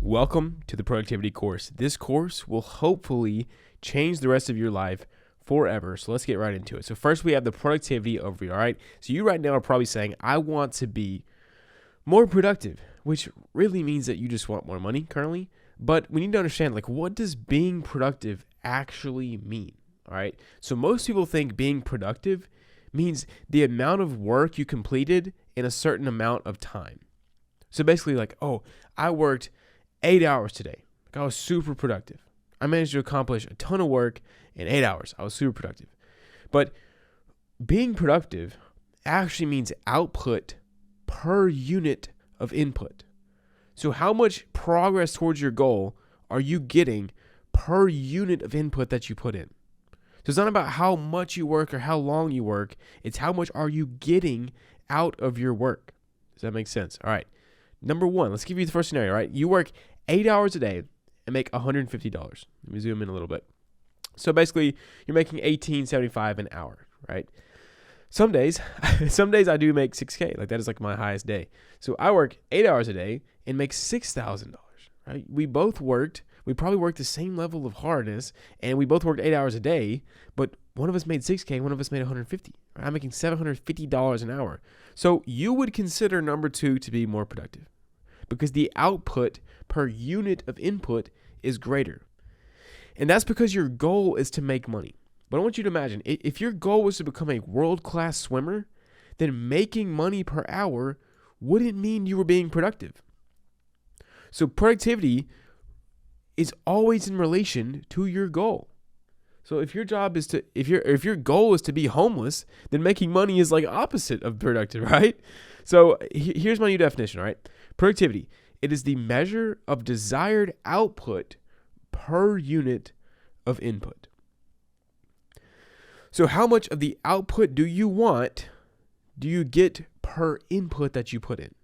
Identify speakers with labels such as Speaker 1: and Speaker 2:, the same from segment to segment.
Speaker 1: Welcome to the productivity course. This course will hopefully change the rest of your life forever. So let's get right into it. So first we have the productivity overview, all right? So you right now are probably saying, I want to be more productive, which really means that you just want more money currently. But we need to understand, what does being productive actually mean, all right? So most people think being productive means the amount of work you completed in a certain amount of time. So basically I worked 8 hours today. I was super productive. I managed to accomplish a ton of work in 8 hours. I was super productive. But being productive actually means output per unit of input. So how much progress towards your goal are you getting per unit of input that you put in? So it's not about how much you work or how long you work. It's how much are you getting out of your work. Does that make sense? All right. Number one, let's give you the first scenario, right? You work 8 hours a day and make $150. Let me zoom in a little bit. So basically, you're making $18.75 an hour, right? Some days I do make $6K. That is my highest day. So I work 8 hours a day and make $6,000, right? We probably worked the same level of hardness, and we both worked 8 hours a day, but one of us made $6K, one of us made $150. Right? I'm making $750 an hour. So you would consider number two to be more productive because the output per unit of input is greater. And that's because your goal is to make money. But I want you to imagine, if your goal was to become a world-class swimmer, then making money per hour wouldn't mean you were being productive. So productivity is always in relation to your goal. So if your job is if your goal is to be homeless, then making money is opposite of productive, right? So here's my new definition, all right? Productivity, it is the measure of desired output per unit of input. So how much of the output do you get per input that you put in?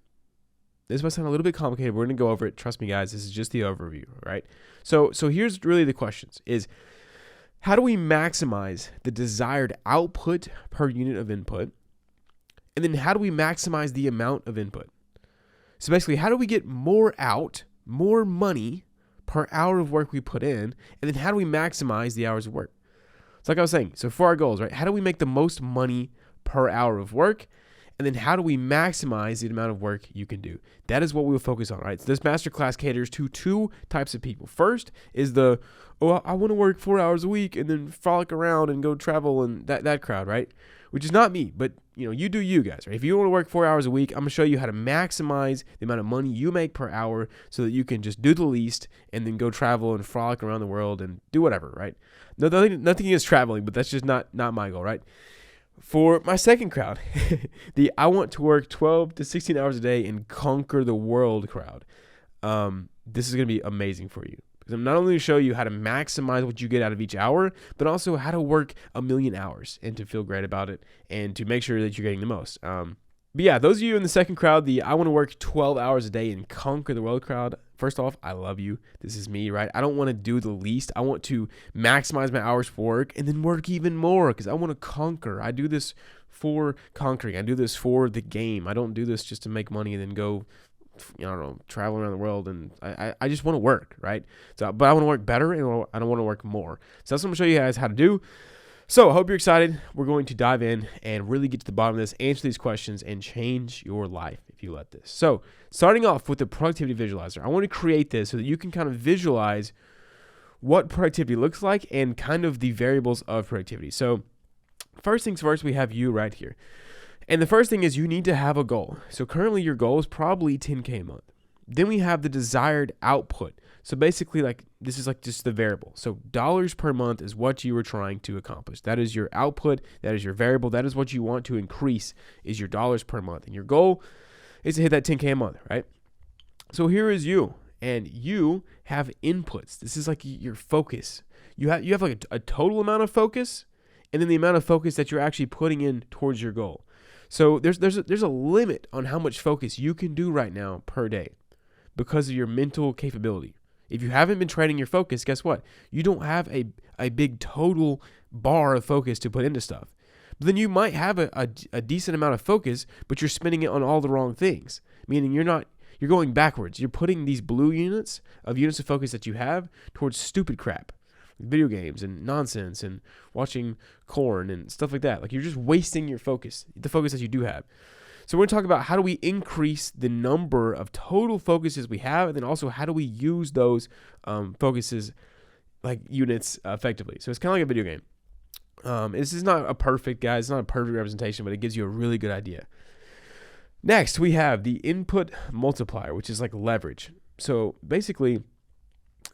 Speaker 1: This might sound a little bit complicated. We're going to go over it. Trust me, guys. This is just the overview, right? So here's really the questions is, how do we maximize the desired output per unit of input? And then how do we maximize the amount of input? So basically, how do we get more money per hour of work we put in? And then how do we maximize the hours of work? It's like I was saying, so for our goals, right? How do we make the most money per hour of work? And then how do we maximize the amount of work you can do? That is what we will focus on, right? So this masterclass caters to two types of people. First is I want to work 4 hours a week and then frolic around and go travel and that crowd, right? Which is not me, but you do you guys, right? If you want to work 4 hours a week, I'm going to show you how to maximize the amount of money you make per hour so that you can just do the least and then go travel and frolic around the world and do whatever, right? Nothing against traveling, but that's just not my goal, right? For my second crowd, I want to work 12 to 16 hours a day and conquer the world crowd. This is going to be amazing for you. Because I'm not only going to show you how to maximize what you get out of each hour, but also how to work 1,000,000 hours and to feel great about it and to make sure that you're getting the most. But yeah, those of you in the second crowd, I want to work 12 hours a day and conquer the world crowd. First off, I love you. This is me, right? I don't want to do the least. I want to maximize my hours for work and then work even more because I want to conquer. I do this for conquering. I do this for the game. I don't do this just to make money and then go, travel around the world. And I just want to work, right? But I want to work better and I don't want to work more. So that's what I'm going to show you guys how to do. So I hope you're excited. We're going to dive in and really get to the bottom of this, answer these questions, and change your life if you let this. So starting off with the productivity visualizer, I want to create this so that you can kind of visualize what productivity looks like and kind of the variables of productivity. So first things first, we have you right here. And the first thing is you need to have a goal. So currently your goal is probably $10K a month. Then we have the desired output. So basically this is just the variable. So dollars per month is what you are trying to accomplish. That is your output. That is your variable. That is what you want to increase is your dollars per month. And your goal is to hit that $10K a month, right? So here is you. And you have inputs. This is your focus. You have a total amount of focus and then the amount of focus that you're actually putting in towards your goal. So there's a limit on how much focus you can do right now per day because of your mental capability. If you haven't been training your focus, guess what? You don't have a big total bar of focus to put into stuff. But then you might have a decent amount of focus, but you're spending it on all the wrong things. Meaning you're You're going backwards. You're putting these blue units of focus that you have towards stupid crap, like video games and nonsense and watching corn and stuff like that. Like you're just wasting your focus, the focus that you do have. So we're going to talk about how do we increase the number of total focuses we have, and then also how do we use those focuses like units effectively. So it's kind of like a video game. This is not a perfect, guys. It's not a perfect representation, but it gives you a really good idea. Next, we have the input multiplier, which is like leverage. So basically,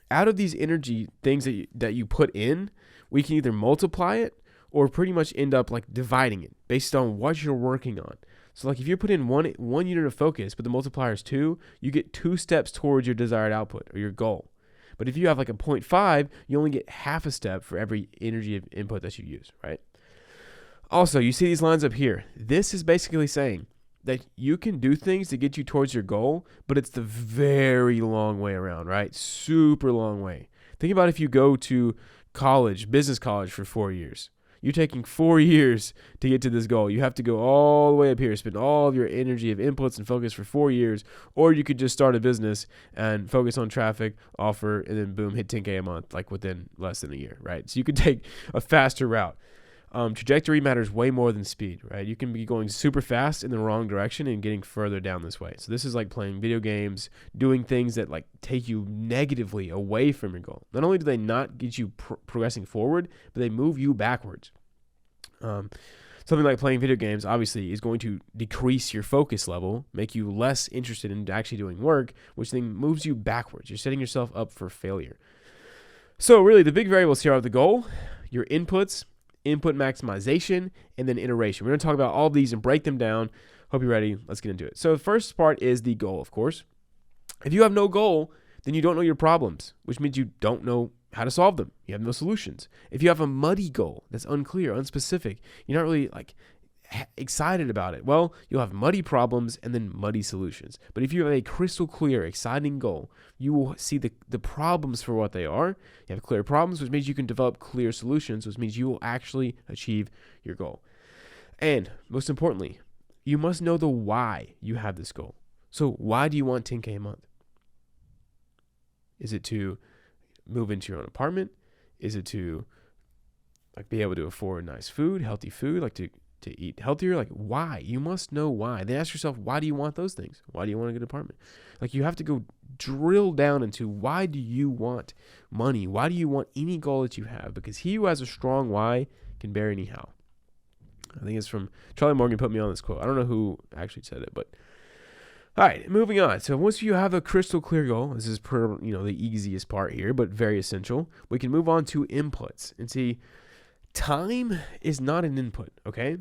Speaker 1: out of these energy things that you put in, we can either multiply it or pretty much end up like dividing it based on what you're working on. So like if you put in one unit of focus, but the multiplier is 2, you get 2 steps towards your desired output or your goal. But if you have like a 0.5, you only get half a step for every energy of input that you use, right? Also, you see these lines up here. This is basically saying that you can do things to get you towards your goal, but it's the very long way around, right? Super long way. Think about if you go to college, business college for 4 years. You're taking 4 years to get to this goal. You have to go all the way up here, spend all of your energy of inputs and focus for 4 years, or you could just start a business and focus on traffic, offer, and then boom, hit 10K a month, like within less than a year, right? So you could take a faster route. Trajectory matters way more than speed, right? You can be going super fast in the wrong direction and getting further down this way. So this is like playing video games, doing things that like take you negatively away from your goal. Not only do they not get you progressing forward, but they move you backwards. Something like playing video games obviously is going to decrease your focus level, make you less interested in actually doing work, which then moves you backwards. You're setting yourself up for failure. So really the big variables here are the goal, your inputs, input maximization, and then iteration. We're going to talk about all of these and break them down. Hope you're ready. Let's get into it. So the first part is the goal, of course. If you have no goal, then you don't know your problems, which means you don't know how to solve them. You have no solutions. If you have a muddy goal that's unclear, unspecific, you're not really like excited about it, well, you'll have muddy problems and then muddy solutions. But if you have a crystal clear, exciting goal, you will see the problems for what they are. You have clear problems, which means you can develop clear solutions, which means you will actually achieve your goal. And most importantly, you must know the why you have this goal. So why do you want 10K a month? Is it to move into your own apartment? Is it to like be able to afford nice food, healthy food, like to eat healthier? Like why? You must know why. Then ask yourself, why do you want those things? Why do you want a good apartment? Like you have to go drill down into why do you want money? Why do you want any goal that you have? Because he who has a strong why can bear any how. I think it's from Charlie Morgan put me on this quote. I don't know who actually said it, but all right, moving on. So once you have a crystal clear goal, this is the easiest part here, but very essential. We can move on to inputs and see time is not an input, okay?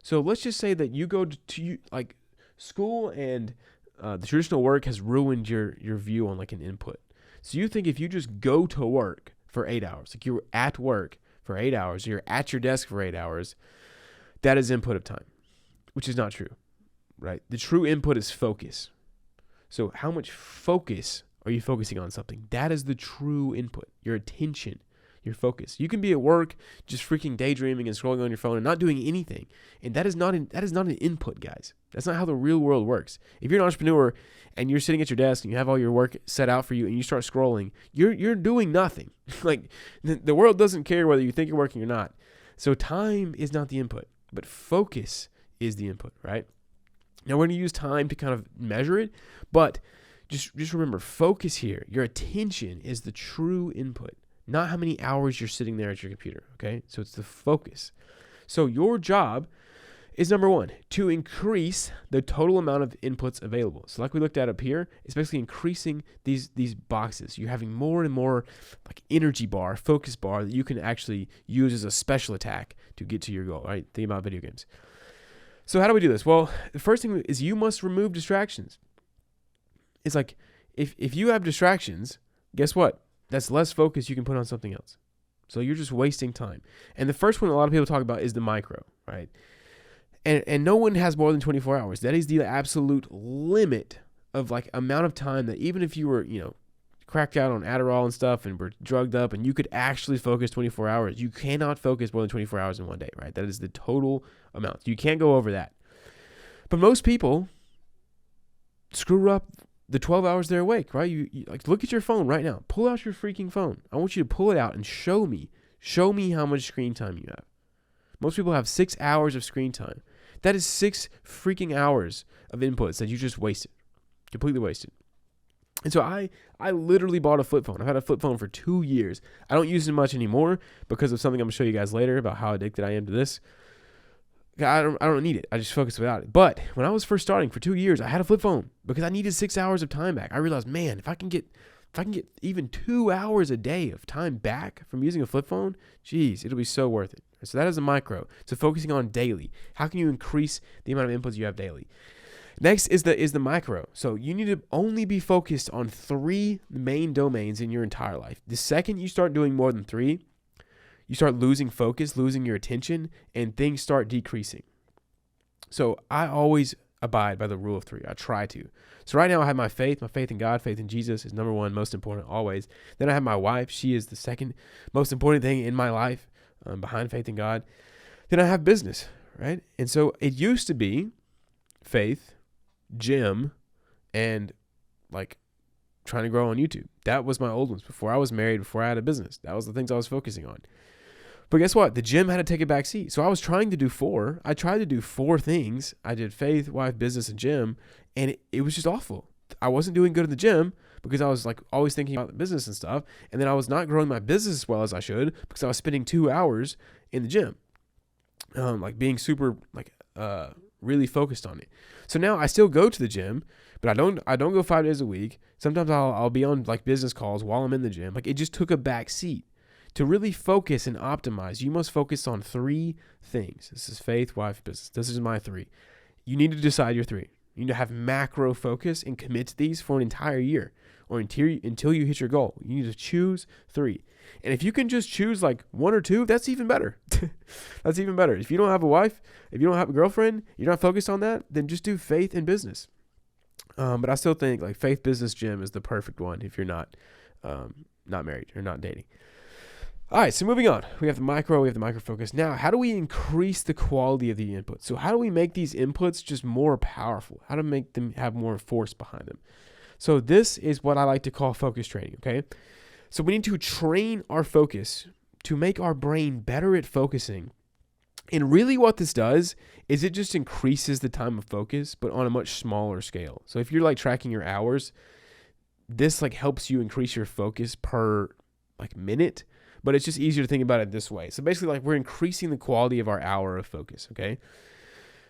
Speaker 1: So let's just say that you go to like school and the traditional work has ruined your view on like an input. So you think if you just go to work for 8 hours, like you're at work for 8 hours, or you're at your desk for 8 hours, that is input of time, which is not true, right? The true input is focus. So how much focus are you focusing on something? That is the true input, your attention, your focus. You can be at work just freaking daydreaming and scrolling on your phone and not doing anything. And that is not an input, guys. That's not how the real world works. If you're an entrepreneur and you're sitting at your desk and you have all your work set out for you and you start scrolling, you're doing nothing. Like the world doesn't care whether you think you're working or not. So time is not the input, but focus is the input, right? Now we're going to use time to kind of measure it, but just remember, focus here, your attention is the true input, not how many hours you're sitting there at your computer, okay? So it's the focus. So your job is, number one, to increase the total amount of inputs available. So like we looked at up here, it's basically increasing these boxes. You're having more and more like energy bar, focus bar that you can actually use as a special attack to get to your goal, right? Think about video games. So how do we do this? Well, the first thing is you must remove distractions. It's like if you have distractions, guess what? That's less focus you can put on something else. So you're just wasting time. And the first one a lot of people talk about is the micro, right? And no one has more than 24 hours. That is the absolute limit of like amount of time that even if you were, cracked out on Adderall and stuff and were drugged up and you could actually focus 24 hours, you cannot focus more than 24 hours in one day, right? That is the total amount. You can't go over that. But most people screw up the 12 hours they're awake, right? You like look at your phone right now. Pull out your freaking phone. I want you to pull it out and show me how much screen time you have. Most people have 6 hours of screen time. That is 6 freaking hours of inputs that you just wasted, completely wasted. And so I literally bought a flip phone. I've had a flip phone for 2 years. I don't use it much anymore because of something I'm gonna show you guys later about how addicted I am to this. I don't need it. I just focus without it. But when I was first starting for 2 years, I had a flip phone because I needed 6 hours of time back. I realized, man, if I can get even 2 hours a day of time back from using a flip phone, geez, it'll be so worth it. So that is a micro. So focusing on daily. How can you increase the amount of inputs you have daily? Next is the micro. So you need to only be focused on 3 main domains in your entire life. The second you start doing more than 3, you start losing focus, losing your attention, and things start decreasing. So I always abide by the rule of 3. I try to. So right now I have my faith in God, faith in Jesus is number 1, most important always. Then I have my wife. She is the second most important thing in my life, behind faith in God. Then I have business, right? And so it used to be faith, gym, and like trying to grow on YouTube. That was my old ones before I was married, before I had a business. That was the things I was focusing on. But guess what? The gym had to take a back seat. So I was trying to do 4. I tried to do 4 things. I did faith, wife, business, and gym. And it was just awful. I wasn't doing good in the gym because I was like always thinking about the business and stuff. And then I was not growing my business as well as I should because I was spending 2 hours in the gym. Like being super really focused on it. So now I still go to the gym, but I don't go 5 days a week. Sometimes I'll be on like business calls while I'm in the gym. Like it just took a back seat. To really focus and optimize, you must focus on 3 things. This is faith, wife, business. This is my 3. You need to decide your 3. You need to have macro focus and commit to these for an entire year or until you hit your goal. You need to choose 3. And if you can just choose like 1 or 2, that's even better. That's even better. If you don't have a wife, if you don't have a girlfriend, you're not focused on that, then just do faith and business. But I still think like faith, business, gym is the perfect one if you're not married or not dating. All right, so moving on. We have the micro focus. Now, how do we increase the quality of the input? So how do we make these inputs just more powerful? How to make them have more force behind them? So this is what I like to call focus training, okay? So we need to train our focus to make our brain better at focusing. And really what this does is it just increases the time of focus, but on a much smaller scale. So if you're like tracking your hours, this like helps you increase your focus per like minute. But it's just easier to think about it this way. So basically, like we're increasing the quality of our hour of focus, okay?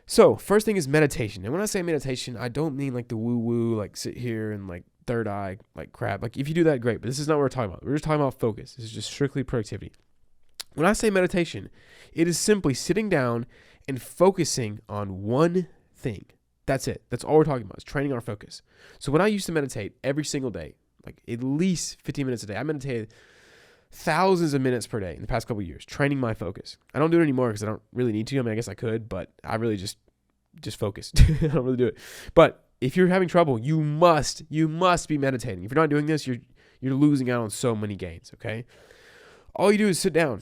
Speaker 1: So first thing is meditation. And when I say meditation, I don't mean like the woo-woo, like sit here and like third eye, like crap. Like if you do that, great. But this is not what we're talking about. We're just talking about focus. This is just strictly productivity. When I say meditation, it is simply sitting down and focusing on one thing. That's it. That's all we're talking about is training our focus. So when I used to meditate every single day, like at least 15 minutes a day, I meditated thousands of minutes per day in the past couple of years, training my focus. I don't do it anymore because I don't really need to. I mean, I guess I could, but I really just focus. I don't really do it. But if you're having trouble, you must be meditating. If you're not doing this, you're losing out on so many gains, okay? All you do is sit down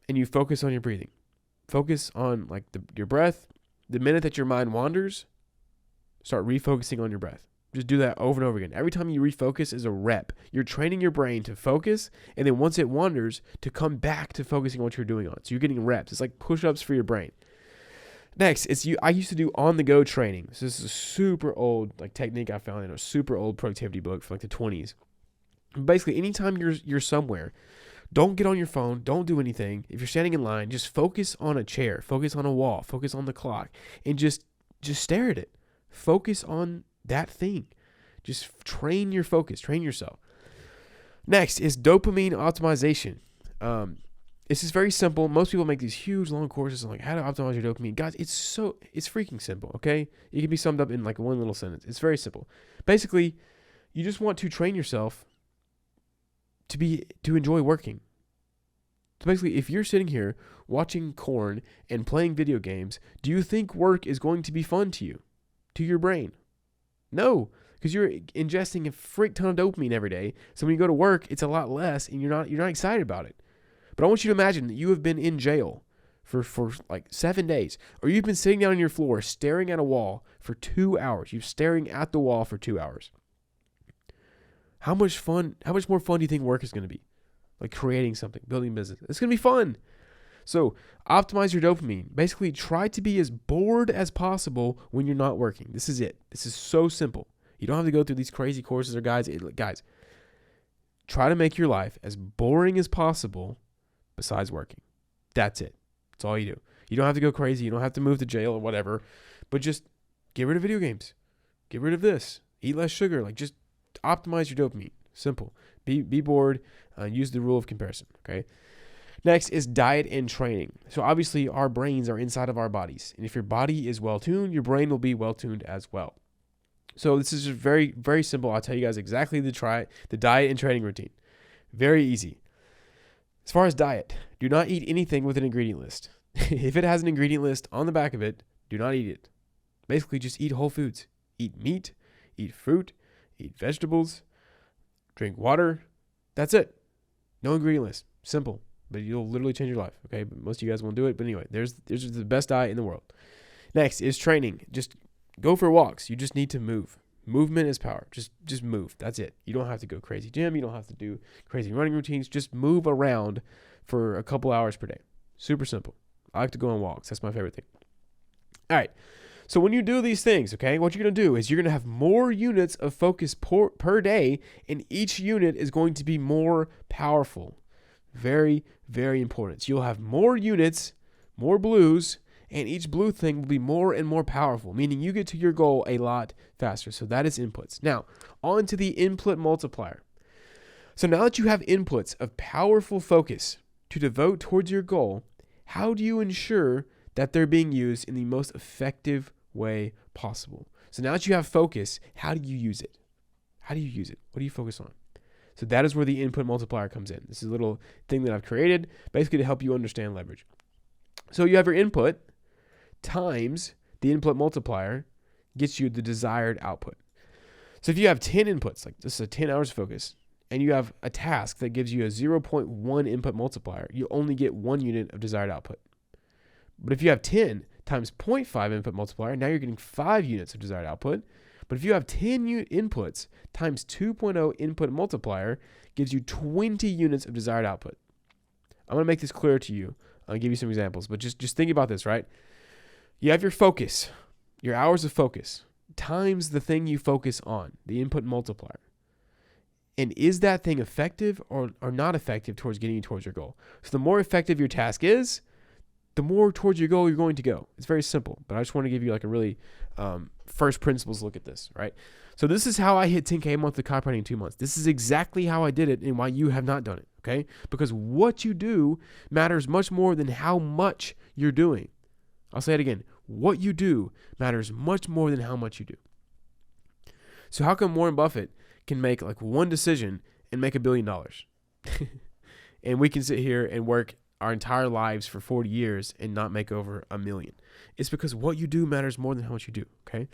Speaker 1: and you focus on your breathing. Focus on like your breath. The minute that your mind wanders, start refocusing on your breath. Just do that over and over again. Every time you refocus is a rep. You're training your brain to focus, and then once it wanders, to come back to focusing on what you're doing on. So you're getting reps. It's like push-ups for your brain. Next, I used to do on-the-go training. So this is a super old like technique I found in a super old productivity book from like the 20s. Basically, anytime you're somewhere, don't get on your phone. Don't do anything. If you're standing in line, just focus on a chair. Focus on a wall. Focus on the clock. And just stare at it. Focus on that thing. Just train your focus. Train yourself. Next is dopamine optimization. This is very simple. Most people make these huge long courses on like how to optimize your dopamine. Guys, it's freaking simple, okay? It can be summed up in like one little sentence. It's very simple. Basically, you just want to train yourself to enjoy working. So basically, if you're sitting here watching corn and playing video games, do you think work is going to be fun to you, to your brain? No, because you're ingesting a freak ton of dopamine every day. So when you go to work, it's a lot less, and you're not excited about it. But I want you to imagine that you have been in jail for like 7 days, or you've been sitting down on your floor staring at a wall for 2 hours. You're staring at the wall for 2 hours. How much more fun do you think work is going to be? Like creating something, building a business. It's going to be fun. So optimize your dopamine. Basically, try to be as bored as possible when you're not working. This is it. This is so simple. You don't have to go through these crazy courses or guides. Guys, try to make your life as boring as possible besides working. That's it. That's all you do. You don't have to go crazy. You don't have to move to jail or whatever. But just get rid of video games. Get rid of this. Eat less sugar. Like just optimize your dopamine. Simple. Be bored. Use the rule of comparison. Okay. Next is diet and training. So obviously our brains are inside of our bodies. And if your body is well tuned, your brain will be well tuned as well. So this is just very, very simple. I'll tell you guys exactly the diet and training routine. Very easy. As far as diet, do not eat anything with an ingredient list. If it has an ingredient list on the back of it, do not eat it. Basically, just eat whole foods. Eat meat, eat fruit, eat vegetables, drink water. That's it. No ingredient list. Simple. But you'll literally change your life. Okay. But most of you guys won't do it. But anyway, there's the best diet in the world. Next is training. Just go for walks. You just need to move. Movement is power. Just move. That's it. You don't have to go crazy gym. You don't have to do crazy running routines. Just move around for a couple hours per day. Super simple. I like to go on walks. That's my favorite thing. All right. So when you do these things, okay, what you're going to do is you're going to have more units of focus per day, and each unit is going to be more powerful. Very, very important. So you'll have more units, more blues, and each blue thing will be more and more powerful, meaning you get to your goal a lot faster. So that is inputs. Now, on to the input multiplier. So now that you have inputs of powerful focus to devote towards your goal, how do you ensure that they're being used in the most effective way possible? So now that you have focus, how do you use it? How do you use it? What do you focus on? So that is where the input multiplier comes in. This is a little thing that I've created basically to help you understand leverage. So you have your input times the input multiplier gets you the desired output. So if you have 10 inputs, like this is 10 hours of focus, and you have a task that gives you a 0.1 input multiplier, you only get 1 unit of desired output. But if you have 10 times 0.5 input multiplier, now you're getting 5 units of desired output. But if you have 10 inputs times 2.0 input multiplier, gives you 20 units of desired output. I'm going to make this clear to you. I'll give you some examples, but just think about this, right? You have your focus, your hours of focus, times the thing you focus on, the input multiplier. And is that thing effective or not effective towards getting you towards your goal? So the more effective your task is, the more towards your goal you're going to go. It's very simple, but I just want to give you like a really first principles look at this, right? So this is how I hit 10K a month with copywriting in 2 months. This is exactly how I did it and why you have not done it, okay? Because what you do matters much more than how much you're doing. I'll say it again. What you do matters much more than how much you do. So how come Warren Buffett can make like one decision and make $1 billion? And we can sit here and work our entire lives for 40 years and not make over $1 million. It's because what you do matters more than how much you do, okay?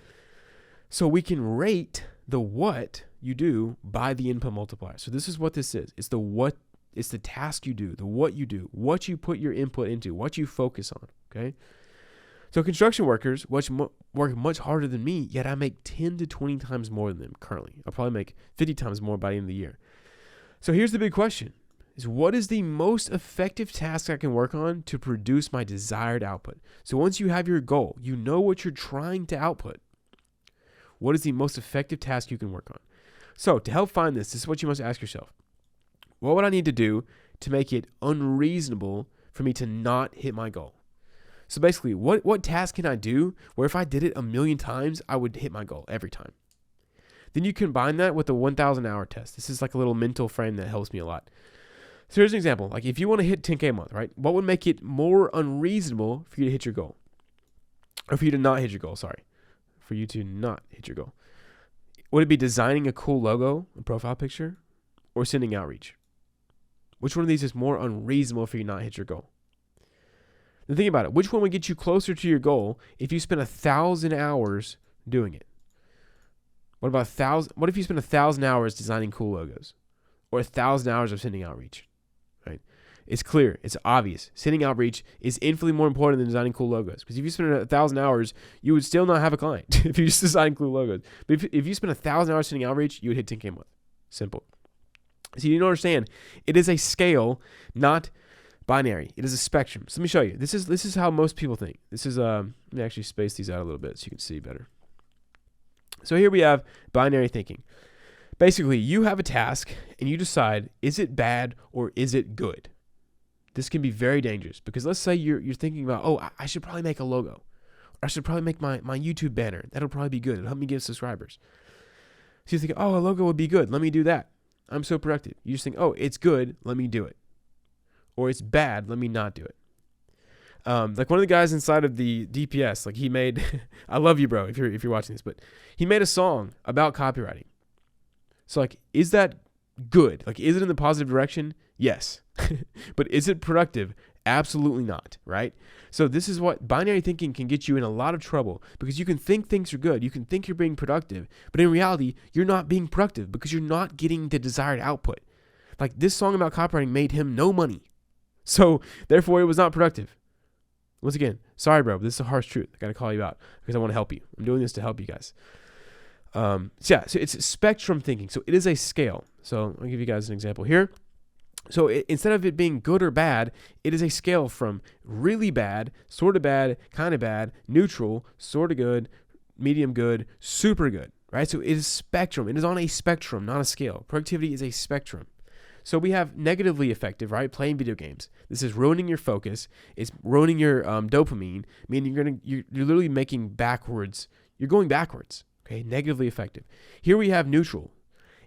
Speaker 1: So we can rate the what you do by the input multiplier. So this is what this is. It's the task you do, the what you do, what you put your input into, what you focus on, okay? So construction workers work much harder than me, yet I make 10 to 20 times more than them currently. I'll probably make 50 times more by the end of the year. So here's the big question. What is the most effective task I can work on to produce my desired output? So once you have your goal, you know what you're trying to output. What is the most effective task you can work on? So to help find this is what you must ask yourself. What would I need to do to make it unreasonable for me to not hit my goal? So basically, what task can I do where if I did it 1,000,000 times, I would hit my goal every time? Then you combine that with the 1,000 hour test. This is like a little mental frame that helps me a lot. So here's an example. Like if you want to hit 10K a month, right? What would make it more unreasonable for you to hit your goal? Or for you to not hit your goal, sorry. For you to not hit your goal. Would it be designing a cool logo, a profile picture, or sending outreach? Which one of these is more unreasonable for you to not hit your goal? Then think about it. Which one would get you closer to your goal if you spent 1,000 hours doing it? What about 1,000? What if you spent 1,000 hours designing cool logos, or 1,000 hours of sending outreach? Right? It's clear. It's obvious. Sending outreach is infinitely more important than designing cool logos. Because if you spend 1,000 hours, you would still not have a client if you just design cool logos. But if you spend 1,000 hours sending outreach, you would hit 10K a month. Simple. So you need to understand, it is a scale, not binary. It is a spectrum. So let me show you. This is how most people think. This is let me actually space these out a little bit so you can see better. So here we have binary thinking. Basically, you have a task and you decide, is it bad or is it good? This can be very dangerous because let's say you're thinking about, oh, I should probably make a logo. Or I should probably make my YouTube banner. That'll probably be good. It'll help me get subscribers. So you think, oh, a logo would be good. Let me do that. I'm so productive. You just think, oh, it's good. Let me do it. Or it's bad. Let me not do it. Like one of the guys inside of the DPS, like he made, I love you, bro, if you're watching this, but he made a song about copywriting. So like, is that good? Like, is it in the positive direction? Yes. But is it productive? Absolutely not, right? So this is what binary thinking can get you in a lot of trouble because you can think things are good. You can think you're being productive, but in reality, you're not being productive because you're not getting the desired output. Like this song about copywriting made him no money. So therefore, it was not productive. Once again, sorry, bro, but this is a harsh truth. I got to call you out because I want to help you. I'm doing this to help you guys. So it's spectrum thinking. So it is a scale. So I'll give you guys an example here. So instead of it being good or bad, it is a scale from really bad, sort of bad, kind of bad, neutral, sort of good, medium good, super good, right? So it is spectrum. It is on a spectrum, not a scale. Productivity is a spectrum. So we have negatively effective, right? Playing video games. This is ruining your focus. It's ruining your dopamine, meaning you're literally making backwards. You're going backwards, okay? Negatively effective. Here we have neutral.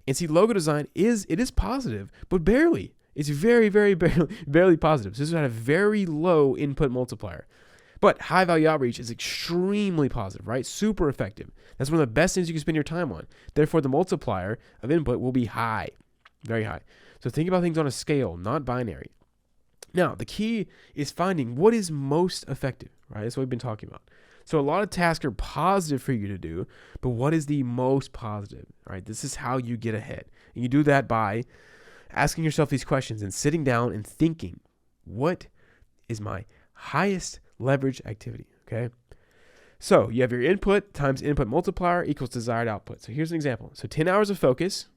Speaker 1: And see, logo design is positive, but barely. It's very, very barely positive. So this is at a very low input multiplier. But high value outreach is extremely positive, right? Super effective. That's one of the best things you can spend your time on. Therefore, the multiplier of input will be high, very high. So think about things on a scale, not binary. Now, the key is finding what is most effective, right? That's what we've been talking about. So a lot of tasks are positive for you to do, but what is the most positive, right? This is how you get ahead. And you do that by asking yourself these questions and sitting down and thinking, what is my highest leverage activity, okay? So you have your input times input multiplier equals desired output. So here's an example. So 10 hours of focus.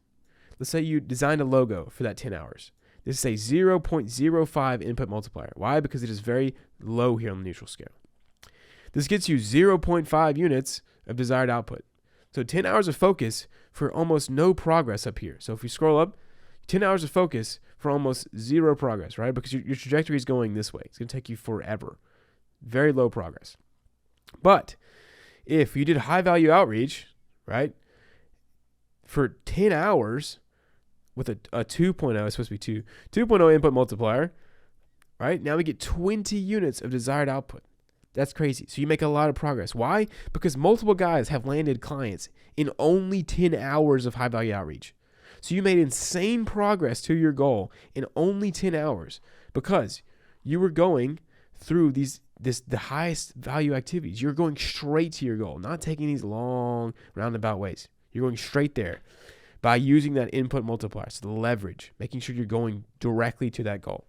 Speaker 1: Let's say you designed a logo for that 10 hours. This is a 0.05 input multiplier. Why? Because it is very low here on the neutral scale. This gets you 0.5 units of desired output. So 10 hours of focus for almost no progress up here. So if you scroll up, 10 hours of focus for almost zero progress, right? Because your trajectory is going this way. It's going to take you forever. Very low progress. But if you did high value outreach, right, for 10 hours with a 2.0, it's supposed to be 2.0 input multiplier, right? Now we get 20 units of desired output. That's crazy. So you make a lot of progress. Why? Because multiple guys have landed clients in only 10 hours of high value outreach. So you made insane progress to your goal in only 10 hours because you were going through the highest value activities. You're going straight to your goal, not taking these long roundabout ways. You're going straight there by using that input multiplier, so the leverage, making sure you're going directly to that goal.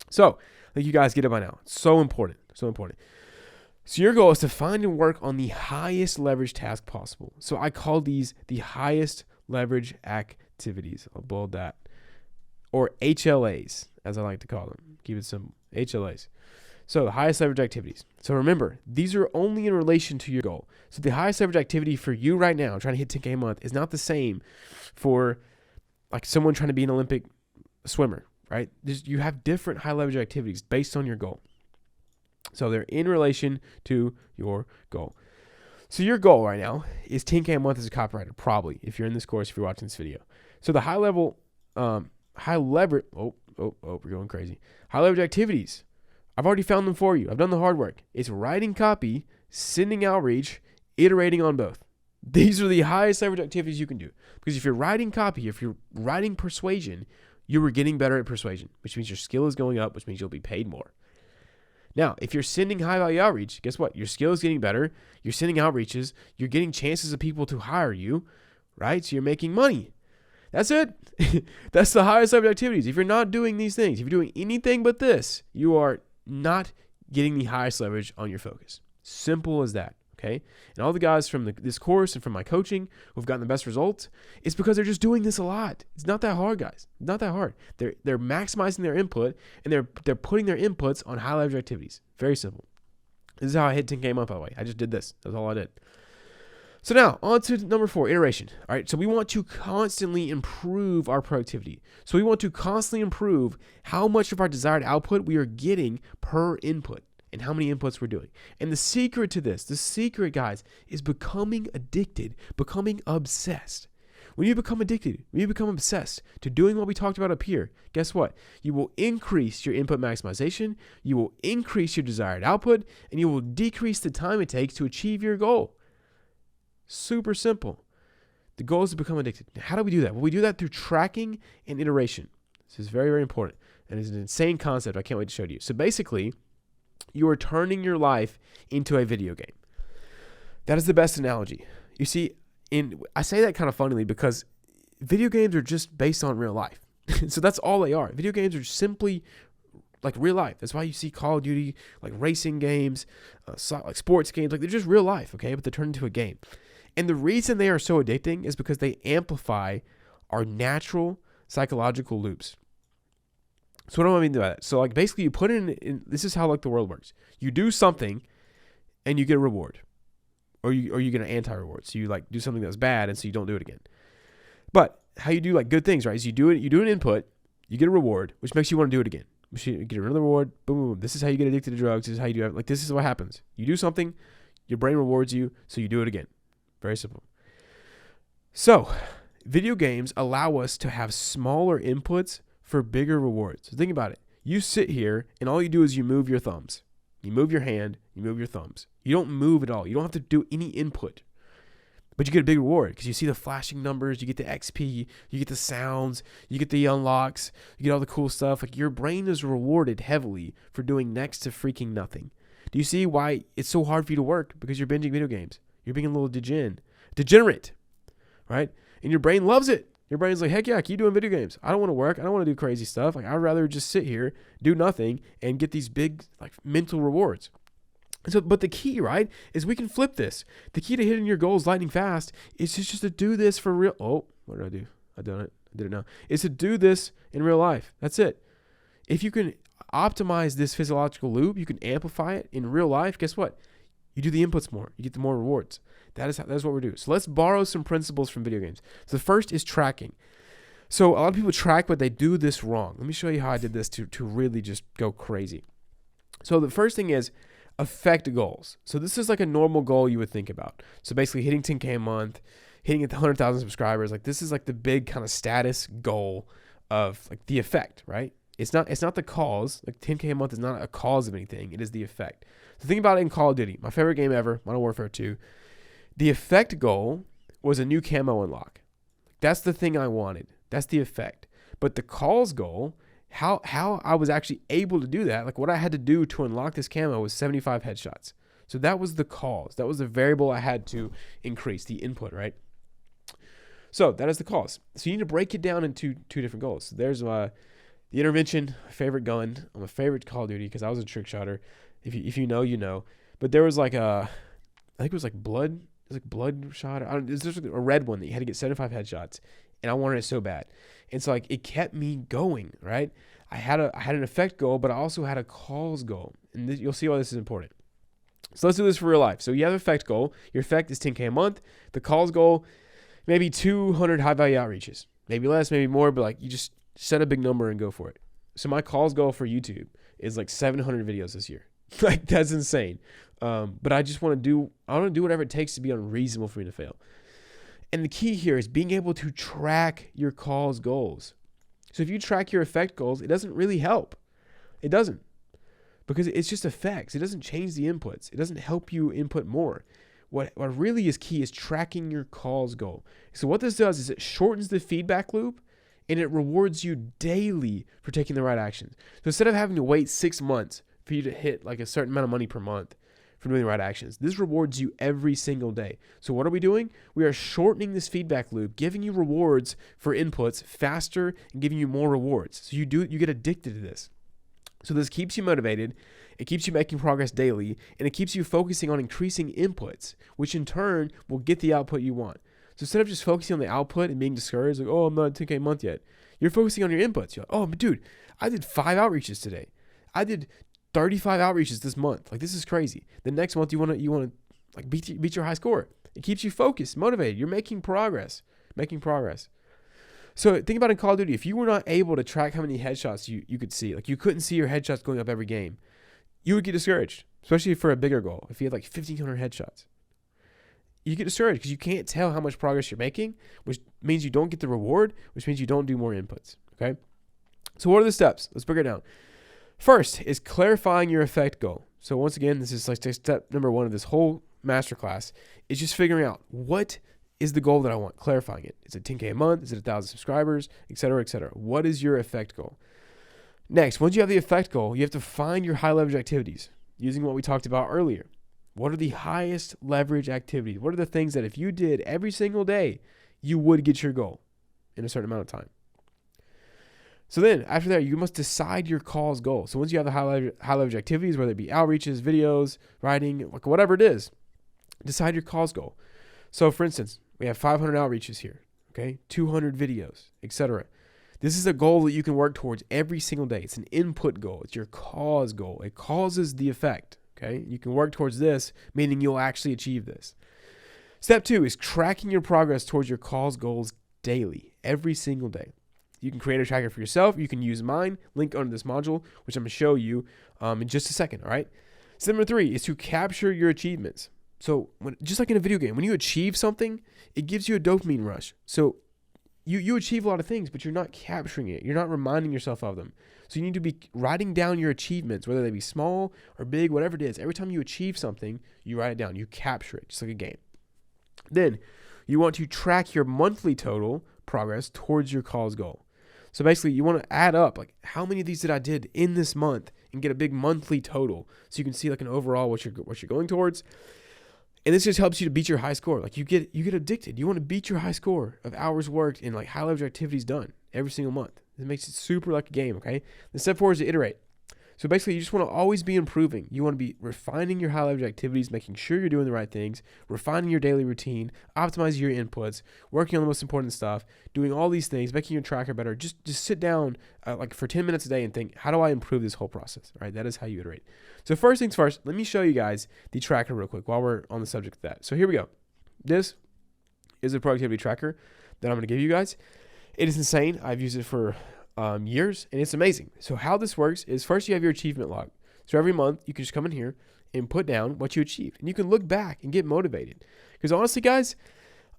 Speaker 1: So I think you guys get it by now. It's so important, so important. So your goal is to find and work on the highest leverage task possible. So I call these the highest leverage activities. I'll bold that. Or HLAs, as I like to call them. Keep it simple. HLAs. So the highest leverage activities. So remember, these are only in relation to your goal. So the highest leverage activity for you right now, trying to hit 10K a month, is not the same for like someone trying to be an Olympic swimmer, right? You have different high leverage activities based on your goal. So they're in relation to your goal. So your goal right now is 10K a month as a copywriter, probably, if you're in this course, if you're watching this video. So the high leverage, we're going crazy. High leverage activities. I've already found them for you. I've done the hard work. It's writing copy, sending outreach, iterating on both. These are the highest leverage activities you can do. Because if you're writing copy, if you're writing persuasion, you are getting better at persuasion, which means your skill is going up, which means you'll be paid more. Now, if you're sending high value outreach, guess what? Your skill is getting better. You're sending outreaches. You're getting chances of people to hire you, right? So you're making money. That's it. That's the highest leverage activities. If you're not doing these things, if you're doing anything but this, you are not getting the highest leverage on your focus. Simple as that. Okay. And all the guys from this course and from my coaching who've gotten the best results, it's because they're just doing this a lot. It's not that hard, guys. Not that hard. They're maximizing their input, and they're putting their inputs on high leverage activities. Very simple. This is how I hit 10K a month, by the way. I just did this. That's all I did. So now, on to number 4, iteration. All right, so we want to constantly improve our productivity. So we want to constantly improve how much of our desired output we are getting per input and how many inputs we're doing. And the secret to this, guys, is becoming addicted, becoming obsessed. When you become addicted, when you become obsessed to doing what we talked about up here, guess what? You will increase your input maximization, you will increase your desired output, and you will decrease the time it takes to achieve your goal. Super simple. The goal is to become addicted. Now, how do we do that? Well, we do that through tracking and iteration. This is very, very important. And it's an insane concept. I can't wait to show it to you. So basically, you are turning your life into a video game. That is the best analogy. You see, I say that kind of funnily because video games are just based on real life. So that's all they are. Video games are simply like real life. That's why you see Call of Duty, like racing games, like sports games. Like they're just real life, okay? But they're turned into a game. And the reason they are so addicting is because they amplify our natural psychological loops. So what do I mean by that? So like basically you put in this is how like the world works. You do something and you get a reward. Or you get an anti-reward. So you like do something that's bad and so you don't do it again. But how you do like good things, right? Is you do an input, you get a reward, which makes you want to do it again. You get another reward, boom, boom, boom. This is how you get addicted to drugs. This is how you do it. Like this is what happens. You do something, your brain rewards you, so you do it again. Very simple. So, video games allow us to have smaller inputs for bigger rewards. So think about it. You sit here and all you do is you move your thumbs. You move your hand, you move your thumbs. You don't move at all. You don't have to do any input. But you get a big reward because you see the flashing numbers, you get the XP, you get the sounds, you get the unlocks, you get all the cool stuff. Like your brain is rewarded heavily for doing next to freaking nothing. Do you see why it's so hard for you to work? Because you're binging video games. You're being a little degenerate, right? And your brain loves it. Your brain's like, heck yeah, keep doing video games. I don't want to work. I don't want to do crazy stuff. Like I'd rather just sit here, do nothing, and get these big like mental rewards. So, but the key, right, is we can flip this. The key to hitting your goals lightning fast is just to do this for real. Oh, what did I do? I did it now. Is to do this in real life. That's it. If you can optimize this physiological loop, you can amplify it in real life. Guess what? You do the inputs more. You get the more rewards. That's what we're doing. So let's borrow some principles from video games. So the first is tracking. So a lot of people track, but they do this wrong. Let me show you how I did this to really just go crazy. So the first thing is affect goals. So this is like a normal goal you would think about. So basically hitting 10K a month, hitting at the 100,000 subscribers. Like this is like the big kind of status goal of like the effect, right? It's not the cause. Like 10K a month is not a cause of anything. It is the effect. So think about it in Call of Duty, my favorite game ever, Modern Warfare 2. The effect goal was a new camo unlock. That's the thing I wanted. That's the effect. But the cause goal, how I was actually able to do that, like what I had to do to unlock this camo was 75 headshots. So that was the cause. That was the variable I had to increase, the input, right? So that is the cause. So you need to break it down into two different goals. So there's the intervention, favorite gun, my favorite Call of Duty because I was a trick shotter. If you know, you know. But there was like I think it was like blood. It was like blood shot. There's just a red one that you had to get 75 headshots, and I wanted it so bad. And so like it kept me going, right? I had an effect goal, but I also had a cause goal, and you'll see why this is important. So let's do this for real life. So you have an effect goal. Your effect is 10K a month. The cause goal, maybe 200 high value outreaches, maybe less, maybe more, but like you just set a big number and go for it. So my cause goal for YouTube is like 700 videos this year. Like that's insane. But I want to do whatever it takes to be unreasonable for me to fail. And the key here is being able to track your cause goals. So if you track your effect goals, it doesn't really help. It doesn't. Because it's just effects. It doesn't change the inputs. It doesn't help you input more. What really is key is tracking your cause goal. So what this does is it shortens the feedback loop and it rewards you daily for taking the right actions. So instead of having to wait 6 months for you to hit like a certain amount of money per month for doing the right actions, this rewards you every single day. So what are we doing? We are shortening this feedback loop, giving you rewards for inputs faster and giving you more rewards. So you get addicted to this. So this keeps you motivated It keeps you making progress daily, and it keeps you focusing on increasing inputs, which in turn will get the output you want. So instead of just focusing on the output and being discouraged, like, oh, I'm not 10K a month yet, you're focusing on your inputs. You're like, oh, but dude, I did 5 outreaches today. I did 35 outreaches this month. Like, this is crazy. The next month you want to like beat your high score. It keeps you focused, motivated. You're making progress. So think about in Call of Duty, if you were not able to track how many headshots you could see, like you couldn't see your headshots going up every game, you would get discouraged, especially for a bigger goal. If you had like 1,500 headshots, you get discouraged because you can't tell how much progress you're making, which means you don't get the reward, which means you don't do more inputs, okay? So what are the steps? Let's break it down. First is clarifying your effect goal. So once again, this is like step number 1 of this whole masterclass, is just figuring out what is the goal that I want, clarifying it. Is it 10K a month? Is it 1,000 subscribers, et cetera, et cetera? What is your effect goal? Next, once you have the effect goal, you have to find your high leverage activities using what we talked about earlier. What are the highest leverage activities? What are the things that if you did every single day, you would get your goal in a certain amount of time? So then after that, you must decide your call's goal. So once you have the high leverage activities, whether it be outreaches, videos, writing, like whatever it is, decide your call's goal. So for instance, we have 500 outreaches here, okay? 200 videos, etc. This is a goal that you can work towards every single day. It's an input goal. It's your cause goal. It causes the effect, okay? You can work towards this, meaning you'll actually achieve this. Step 2 is tracking your progress towards your cause goals daily, every single day. You can create a tracker for yourself. You can use mine, link under this module, which I'm going to show you in just a second, all right? Step number 3 is to capture your achievements. So just like in a video game, when you achieve something, it gives you a dopamine rush. So you achieve a lot of things, but you're not capturing it. You're not reminding yourself of them. So you need to be writing down your achievements, whether they be small or big, whatever it is. Every time you achieve something, you write it down. You capture it, just like a game. Then you want to track your monthly total progress towards your cause goal. So basically, you want to add up, like, how many of these did I did in this month and get a big monthly total so you can see, like, an overall what you're going towards. And this just helps you to beat your high score. Like you get addicted. You want to beat your high score of hours worked and like high leverage activities done every single month. It makes it super like a game, okay? The step 4 is to iterate. So basically, you just want to always be improving. You want to be refining your high leverage activities, making sure you're doing the right things, refining your daily routine, optimizing your inputs, working on the most important stuff, doing all these things, making your tracker better. Just sit down like for 10 minutes a day and think, how do I improve this whole process, right? That is how you iterate. So first things first, let me show you guys the tracker real quick while we're on the subject of that. So here we go. This is a productivity tracker that I'm going to give you guys. It is insane. I've used it for years, and it's amazing. So how this works is first you have your achievement log. So every month you can just come in here and put down what you achieved, and you can look back and get motivated. Because honestly, guys,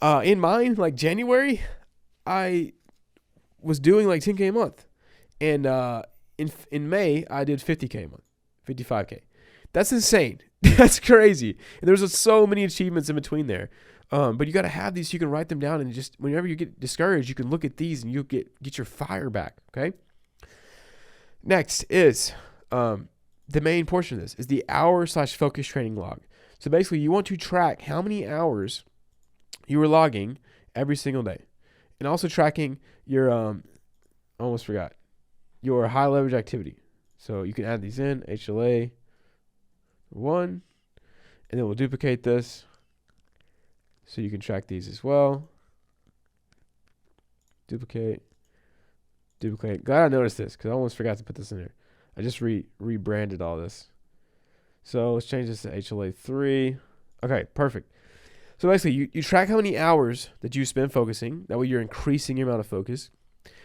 Speaker 1: in mine, like January, I was doing like 10K a month, and in May I did 50K a month, 55K. That's insane. That's crazy. And there's so many achievements in between there. But you got to have these so you can write them down, and just whenever you get discouraged, you can look at these and you'll get your fire back, okay? Next is the main portion of this is the hour/focus training log. So basically, you want to track how many hours you were logging every single day, and also tracking your almost forgot your high leverage activity. So you can add these in HLA 1, and then we'll duplicate this. So you can track these as well. Duplicate. Glad I noticed this because I almost forgot to put this in here. I just rebranded all this. So let's change this to HLA 3. Okay, perfect. So basically, you track how many hours that you spend focusing. That way you're increasing your amount of focus.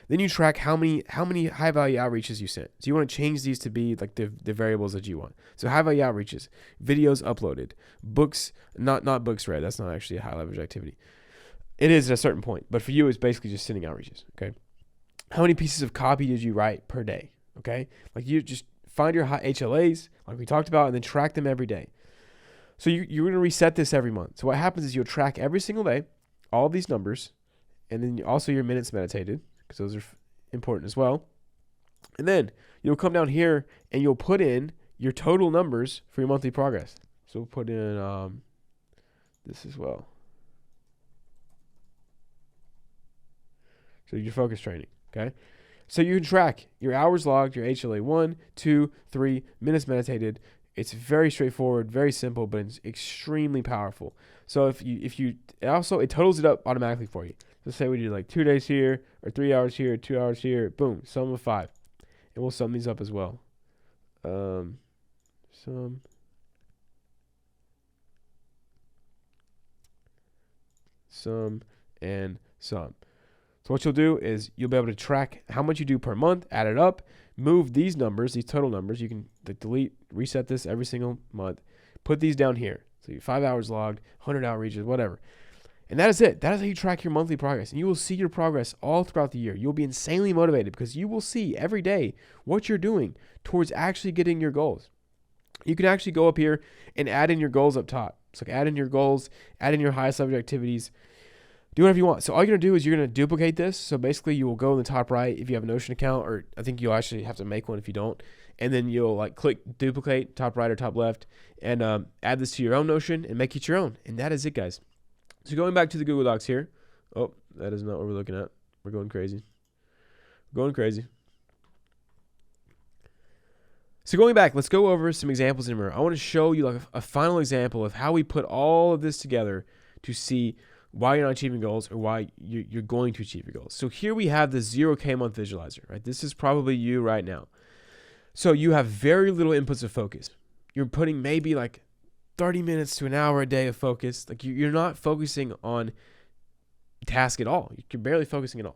Speaker 1: Then you track how many high value outreaches you sent. So you want to change these to be like the variables that you want. So high value outreaches, videos uploaded, books, not books read. That's not actually a high leverage activity. It is at a certain point, but for you, it's basically just sending outreaches. Okay. How many pieces of copy did you write per day? Okay. Like you just find your high HLAs, like we talked about, and then track them every day. So you're going to reset this every month. So what happens is you'll track every single day, all of these numbers, and then also your minutes meditated, because those are important as well. And then you'll come down here and you'll put in your total numbers for your monthly progress. So we'll put in this as well. So your focus training, okay? So you can track your hours logged, your HLA 1, 2, 3, minutes meditated. It's very straightforward, very simple, but it's extremely powerful. So if you it totals it up automatically for you. So say we do like 2 days here, or 3 hours here, 2 hours here, boom, sum of 5. And we'll sum these up as well. Sum and sum. So what you'll do is you'll be able to track how much you do per month, add it up, move these numbers, these total numbers. You can delete, reset this every single month, put these down here. So your 5 hours logged, 100 outreaches, whatever. And that is it. That is how you track your monthly progress. And you will see your progress all throughout the year. You'll be insanely motivated because you will see every day what you're doing towards actually getting your goals. You can actually go up here and add in your goals up top. So add in your goals, add in your highest leverage activities. Do whatever you want. So all you're going to do is you're going to duplicate this. So basically you will go in the top right if you have a Notion account, or I think you'll actually have to make one if you don't. And then you'll like click duplicate, top right or top left, and add this to your own Notion and make it your own. And that is it, guys. So going back to the Google Docs here. Oh, that is not what we're looking at. We're going crazy. So going back, let's go over some examples in a minute. I want to show you like a final example of how we put all of this together to see why you're not achieving goals or why you're going to achieve your goals. So here we have the 0K month visualizer, right? This is probably you right now. So you have very little inputs of focus. You're putting maybe like 30 minutes to an hour a day of focus. Like you're not focusing on task at all. You're barely focusing at all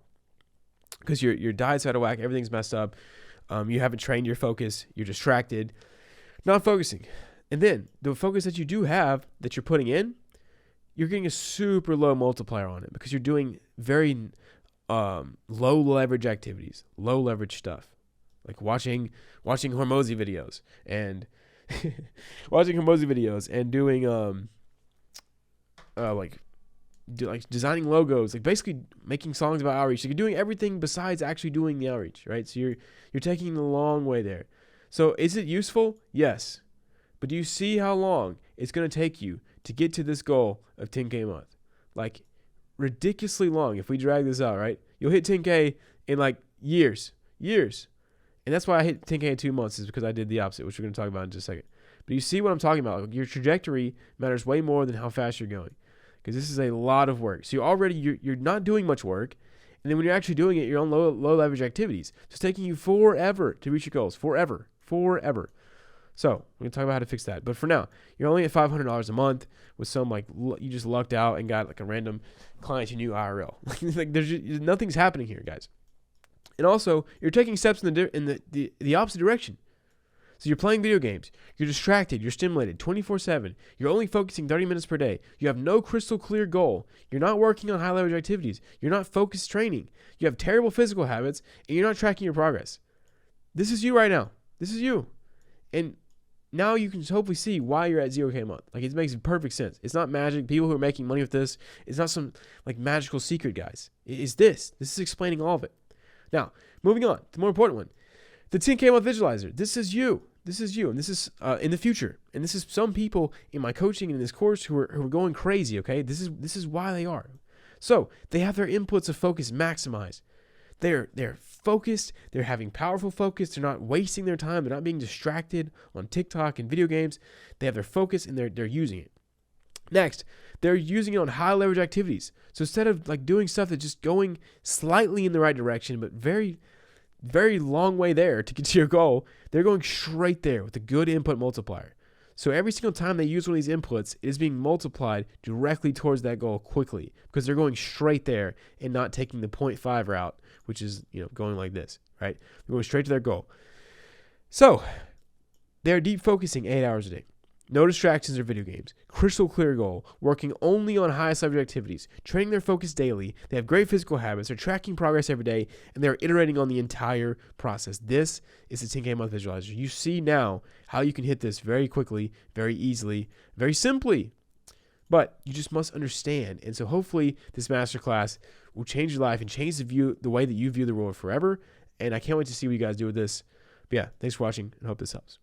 Speaker 1: because your diet's out of whack. Everything's messed up. You haven't trained your focus. You're distracted, not focusing. And then the focus that you do have that you're putting in, you're getting a super low multiplier on it because you're doing very low leverage activities, low leverage stuff, like watching Hormozy videos and doing like designing logos, like basically making songs about outreach. Like you're doing everything besides actually doing the outreach, right? So you're taking the long way there. So is it useful? Yes. But do you see how long it's going to take you to get to this goal of 10K a month? Like ridiculously long. If we drag this out, right? You'll hit 10K in like years. And that's why I hit 10K in 2 months, is because I did the opposite, which we're going to talk about in just a second. But you see what I'm talking about? Like your trajectory matters way more than how fast you're going, because this is a lot of work. So you're not doing much work. And then when you're actually doing it, you're on low leverage activities. So it's taking you forever to reach your goals. Forever. So we're going to talk about how to fix that. But for now, you're only at $500 a month with some like you just lucked out and got like a random client you knew IRL. Like nothing's happening here, guys. And also, you're taking steps in the opposite direction. So you're playing video games. You're distracted. You're stimulated 24/7. You're only focusing 30 minutes per day. You have no crystal clear goal. You're not working on high leverage activities. You're not focused training. You have terrible physical habits, and you're not tracking your progress. This is you right now. This is you. And now you can hopefully see why you're at 0K a month. Like it makes perfect sense. It's not magic. People who are making money with this, it's not some like magical secret, guys. It's this. This is explaining all of it. Now, moving on, the more important one, the 10K month visualizer. This is you. And this is in the future. And this is some people in my coaching and in this course who are going crazy. Okay, this is why they are. So they have their inputs of focus maximized. They're focused. They're having powerful focus. They're not wasting their time. They're not being distracted on TikTok and video games. They have their focus and they're using it. Next, they're using it on high leverage activities. So instead of like doing stuff that's just going slightly in the right direction, but very, very long way there to get to your goal, they're going straight there with a good input multiplier. So every single time they use one of these inputs, it is being multiplied directly towards that goal quickly because they're going straight there and not taking the 0.5 route, which is, going like this, right? They're going straight to their goal. So they're deep focusing 8 hours a day. No distractions or video games. Crystal clear goal. Working only on highest leverage activities. Training their focus daily. They have great physical habits. They're tracking progress every day. And they're iterating on the entire process. This is the 10K month visualizer. You see now how you can hit this very quickly, very easily, very simply. But you just must understand. And so hopefully this masterclass will change your life and change the way that you view the world forever. And I can't wait to see what you guys do with this. But yeah, thanks for watching and hope this helps.